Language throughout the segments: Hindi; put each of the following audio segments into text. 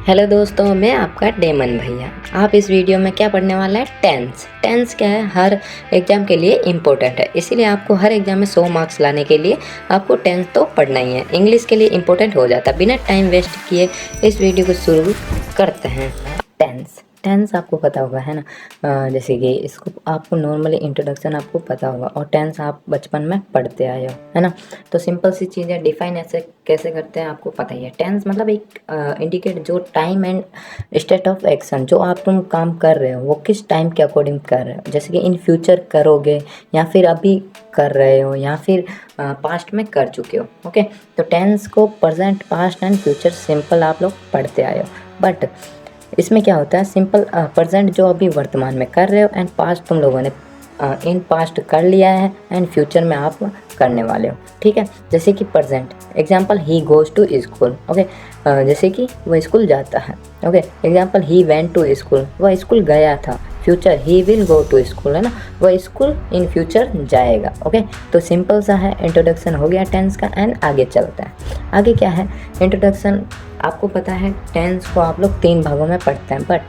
हेलो दोस्तों, मैं आपका डेमन भैया। आप इस वीडियो में क्या पढ़ने वाला है? टेंस क्या है? हर एग्ज़ाम के लिए इम्पोर्टेंट है, इसीलिए आपको हर एग्ज़ाम में 100 मार्क्स लाने के लिए आपको टेंस तो पढ़ना ही है। इंग्लिश के लिए इम्पोर्टेंट हो जाता है। बिना टाइम वेस्ट किए इस वीडियो को शुरू करते हैं। टेंस आपको पता होगा, है ना? जैसे कि इसको आपको नॉर्मली इंट्रोडक्शन आपको पता होगा, और टेंस आप बचपन में पढ़ते आए हो, है ना? तो सिंपल सी चीज़ें डिफाइन ऐसे कैसे करते हैं आपको पता ही है। टेंस मतलब एक इंडिकेट जो time and state of action, जो आप तुम काम कर रहे हो वो किस टाइम के अकॉर्डिंग कर रहे हो। जैसे कि इन फ्यूचर करोगे, या फिर अभी कर रहे हो, या फिर पास्ट में कर चुके हो। ओके, तो टेंस को present, past and future simple आप लोग पढ़ते आए हो। बट इसमें क्या होता है, सिंपल प्रेजेंट जो अभी वर्तमान में कर रहे हो, एंड पास्ट तुम लोगों ने इन पास्ट कर लिया है, एंड फ्यूचर में आप करने वाले हो। ठीक है, जैसे कि present example, he goes to school. Okay, जैसे कि वह स्कूल जाता है। Okay, example, he went to school, वह स्कूल गया था। Future, he will go to school, है ना? वह स्कूल इन फ्यूचर जाएगा। ओके, तो सिंपल सा है, इंट्रोडक्शन हो गया टेंस का। एंड आगे चलता है। आगे क्या है इंट्रोडक्शन, आपको पता है टेंस को आप लोग 3 भागों में पढ़ते हैं, बट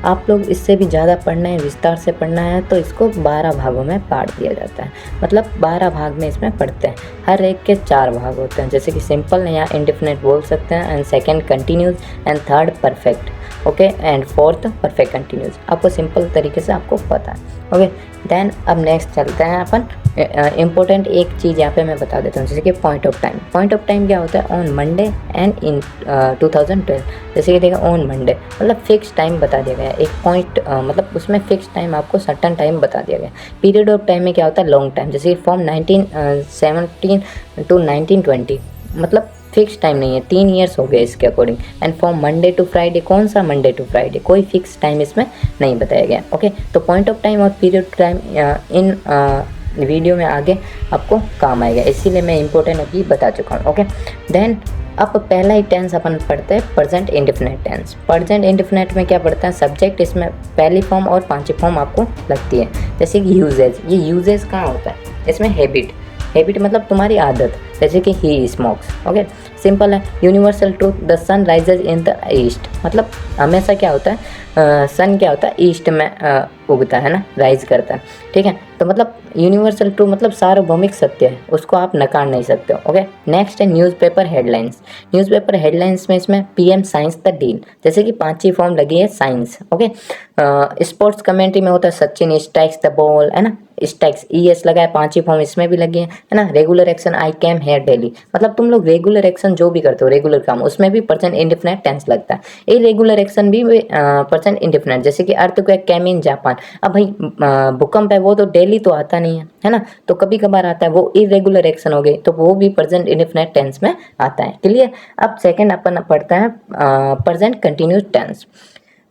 आप लोग इससे भी ज़्यादा पढ़ना है, विस्तार से पढ़ना है, तो इसको 12 भागों में बांट दिया जाता है। मतलब 12 भाग में इसमें पढ़ते हैं। हर एक के 4 भाग होते हैं, जैसे कि सिंपल या इंडेफिनिट बोल सकते हैं, and second continuous, and third perfect. Okay, and fourth perfect continuous. आपको सिंपल तरीके से आपको पता है। ओके, देन अब नेक्स्ट चलते हैं अपन। इम्पोर्टेंट एक चीज़ यहाँ पे मैं बता देता हूँ, जैसे कि point of time. Point of time क्या होता है? On Monday and in 2012। जैसे कि देखा, ऑन मंडे मतलब फिक्स टाइम बता दिया गया। एक पॉइंट मतलब उसमें फिक्स टाइम, आपको सर्टन टाइम बता दिया गया। पीरियड ऑफ टाइम में क्या होता है? Long time. जैसे कि फ्रॉम 1917 टू 1920, मतलब फिक्स टाइम नहीं है, 3 ईयर्स हो गए इसके according. And from Monday to Friday, कौन सा मंडे टू फ्राइडे? कोई फिक्स टाइम इसमें नहीं बताया गया। ओके, तो पॉइंट ऑफ टाइम और पीरियड ऑफ टाइम इन वीडियो में आगे आपको काम आएगा, इसीलिए मैं इंपॉर्टेंट अभी बता चुका हूँ। ओके, देन अब पहला ही टेंस अपन पढ़ते हैं, present indefinite tense. Present indefinite में क्या पढ़ता है? सब्जेक्ट, इसमें पहली फॉर्म और पांचवी फॉर्म आपको लगती है। जैसे कि यूजेज, ये यूजेज कहाँ होता है? इसमें हैबिट। हैबिट मतलब तुम्हारी आदत, जैसे कि ही स्मोक्स। ओके, सिंपल है। Universal truth, the sun rises in the east, मतलब हमेशा क्या होता है, सन क्या होता है? ईस्ट में उगता है ना, राइज करता है। ठीक है, तो मतलब यूनिवर्सल ट्रूथ मतलब सार्वभौमिक सत्य है, उसको आप नकार नहीं सकते हो। ओके, नेक्स्ट है न्यूज़पेपर हेडलाइंस। न्यूज़पेपर हेडलाइंस में इसमें पीएम साइंस द डील, जैसे कि 5वीं फॉर्म लगी है साइंस। ओके, स्पोर्ट्स कमेंट्री में होता है सचिन स्ट्राइक्स द बॉल, है ना? स्ट्राइक्स ईएस लगा है, 5वीं फॉर्म इसमें भी लगी है ना? Regular action, I came here daily, मतलब तुम लोग रेगुलर एक्शन जो भी करते हो, रेगुलर काम, उसमें भी प्रेजेंट इंडेफिनिट टेंस लगता है। इरेगुलर एक्शन भी प्रेजेंट इंडेफिनिट, जैसे कि अर्थक्वेक केम इन जापान। अब भाई भूकंप है, वो तो डेली तो आता नहीं है ना? तो कभी कभार आता है, वो इरेगुलर एक्शन हो गई, तो वो भी प्रेजेंट इंडेफिनिट टेंस में आता है। क्लियर? अब सेकंड अपन पढ़ता है present continuous tense.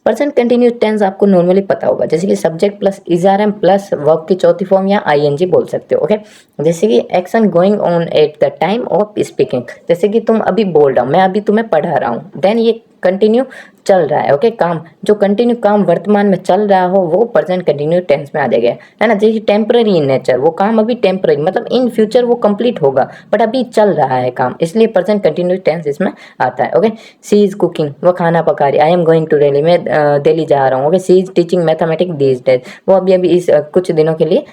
Present continuous tense आपको नॉर्मली पता होगा, जैसे कि subject plus is are am plus verb की चौथी फॉर्म, या आईएनजी बोल सकते हो। ओके, जैसे कि action going on at the time of speaking, जैसे कि तुम अभी बोल रहा हूँ, मैं अभी तुम्हें पढ़ा रहा हूँ, देन ये कंटिन्यू चल रहा है। ओके, काम जो कंटिन्यू काम वर्तमान में चल रहा हो, वो प्रेजेंट कंटिन्यू टेंस में आ जाएगा, है ना? जैसे टेम्पररी इन नेचर, वो काम अभी टेम्पररी, मतलब इन फ्यूचर वो कंप्लीट होगा, बट अभी चल रहा है काम, इसलिए प्रेजेंट कंटिन्यू टेंस इसमें आता है। ओके, सी इज कुकिंग, वो खाना पका रही। I am going to Delhi, मैं दिल्ली जा रहा हूँ। Okay, she is teaching mathematics these days, वो अभी अभी इस कुछ दिनों के लिए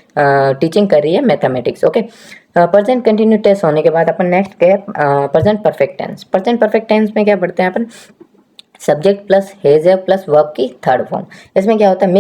टीचिंग कर रही है mathematics. Okay, present continue tense होने के बाद अपन नेक्स्ट के present perfect tense. Present perfect tense में क्या पढ़ते हैं अपन? Subject plus has plus verb की थर्ड फॉर्म। इसमें क्या होता है?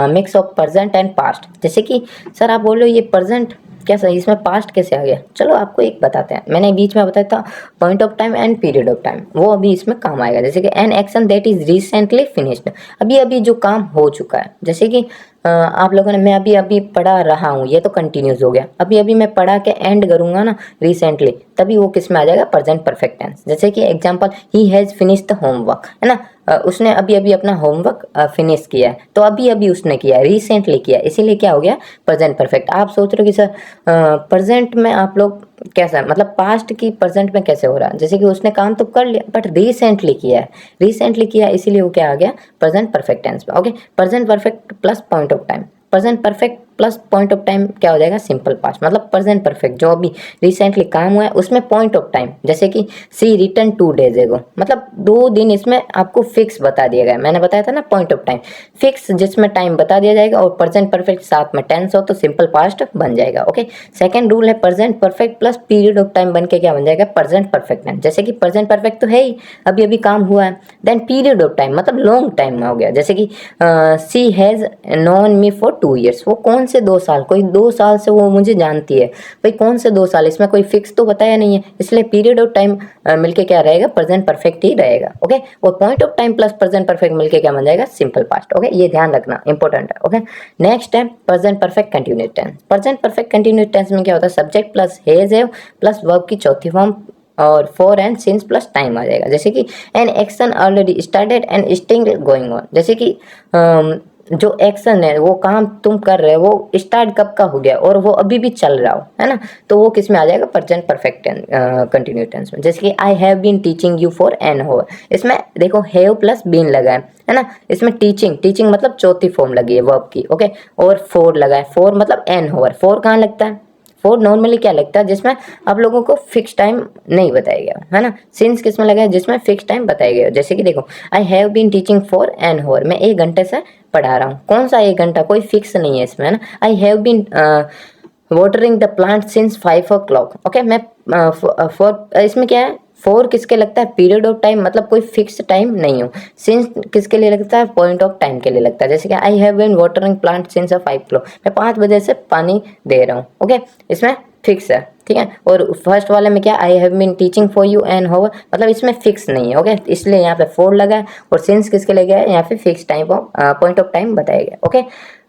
Mix of present and past. जैसे कि सर आप बोल रहे हो ये प्रेजेंट कैसा, इसमें पास्ट कैसे आ गया? चलो आपको एक बताते हैं, मैंने बीच में बताया था point of time and period of time, वो अभी इसमें काम आएगा। जैसे कि an action that is recently finished, अभी अभी जो काम हो चुका है। जैसे कि आप लोगों ने, मैं अभी अभी पढ़ा रहा हूँ, ये तो कंटिन्यूस हो गया। अभी अभी मैं पढ़ा के एंड करूंगा ना रिसेंटली, तभी वो किस में आ जाएगा? Present perfect tense. जैसे कि example, he has finished the homework, है ना? उसने अभी अभी अपना होमवर्क फिनिश किया है, तो अभी अभी उसने किया, रिसेंटली किया, इसीलिए क्या हो गया? Present perfect. आप सोच रहे हो कि सर प्रेजेंट में आप लोग कैसा, मतलब पास्ट की प्रेजेंट में कैसे हो रहा है? जैसे कि उसने काम तो कर लिया, बट रिसेंटली किया है, रिसेंटली किया, इसीलिए वो क्या आ गया? प्रेजेंट परफेक्ट टेंस में। Okay, present perfect plus point of time. Present perfect plus point of time क्या हो जाएगा, सिंपल पास्ट, मतलब प्रेजेंट परफेक्ट जो अभी रिसेंटली काम हुआ है उसमें पॉइंट ऑफ टाइम, जैसे कि सी रिटर्न 2 डेज एगो, मतलब 2 दिन इसमें आपको फिक्स बता दिया गया। मैंने बताया था ना पॉइंट ऑफ टाइम फिक्स, जिसमें टाइम बता दिया जाएगा और प्रेजेंट परफेक्ट साथ में टेंस हो तो सिंपल पास्ट बन जाएगा। ओके, सेकंड रूल है present perfect plus period of time बन के क्या बन जाएगा, प्रेजेंट परफेक्ट टेंस। जैसे कि प्रेजेंट परफेक्ट तो है ही, अभी अभी काम हुआ है, देन पीरियड ऑफ टाइम मतलब लॉन्ग टाइम में हो गया, जैसे कि she has known me for 2 years, वो कौन से 2 साल, कोई 2 साल से वो मुझे जानती है, भाई कौन से 2 साल, इसमें कोई फिक्स तो बताया नहीं है, इसलिए पीरियड ऑफ टाइम मिलके क्या रहेगा, प्रेजेंट परफेक्ट ही रहेगा। ओके, और point of time plus present perfect मिलके क्या बन जाएगा, सिंपल पास्ट। ओके, ये ध्यान रखना, इंपॉर्टेंट है। ओके, नेक्स्ट है present perfect continuous tense. Present perfect continuous tense में क्या होता है, subject plus has have plus verb की चौथी फॉर्म और for and since plus time आ जाएगा, जैसे कि an action already started and still going on, जैसे कि जो एक्शन है वो काम तुम कर रहे हो वो स्टार्ट कब का हो गया और वो अभी भी चल रहा हो, है ना, तो वो किस में आ जाएगा, प्रेजेंट परफेक्ट कंटिन्यूस टेंस में। जैसे कि I have been teaching you for an hour, इसमें देखो हैव प्लस बीन लगा है ना, इसमें टीचिंग मतलब चौथी फॉर्म लगी है वर्ब की। ओके, और फोर लगा है, फोर मतलब एन आवर, फोर कहाँ लगता है, फोर नॉर्मली क्या लगता है, जिसमें आप लोगों को फिक्स टाइम नहीं बताया गया, है ना। सिंस किस में लगा है, जिसमें फिक्स टाइम बताया गया, जैसे कि देखो I have been teaching for an hour, मैं 1 घंटे से पढ़ा रहा हूँ, कौन सा 1 घंटा, कोई फिक्स नहीं है इसमें, है ना। I have been watering the plant since 5 o'clock। Okay, मैं फॉर इसमें क्या है, फोर किसके लगता है, पीरियड ऑफ टाइम मतलब कोई फिक्स टाइम नहीं हो। सिंस किसके लिए लगता है, पॉइंट ऑफ टाइम के लिए लगता है, जैसे कि I have been watering plant since 5 o'clock, मैं 5 बजे से पानी दे रहा हूँ। ओके, इसमें फिक्स है, ठीक है। और फर्स्ट वाले में क्या, I have been teaching for you an hour, मतलब इसमें फिक्स नहीं है। ओके, इसलिए यहाँ पे फोर लगा है, और सिंस किसके लिए गया है, यहाँ पे fix time of point of time बताया गया। ओके,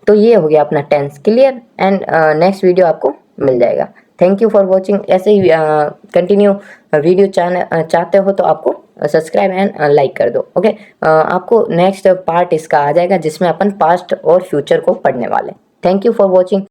तो ये हो गया अपना tense clear, and next video आपको मिल जाएगा। Thank you for watching. ऐसे ही कंटिन्यू वीडियो चाहते हो तो आपको सब्सक्राइब एंड लाइक कर दो। ओके, आपको नेक्स्ट पार्ट इसका आ जाएगा जिसमें अपन पास्ट और फ्यूचर को पढ़ने वाले। Thank you for watching.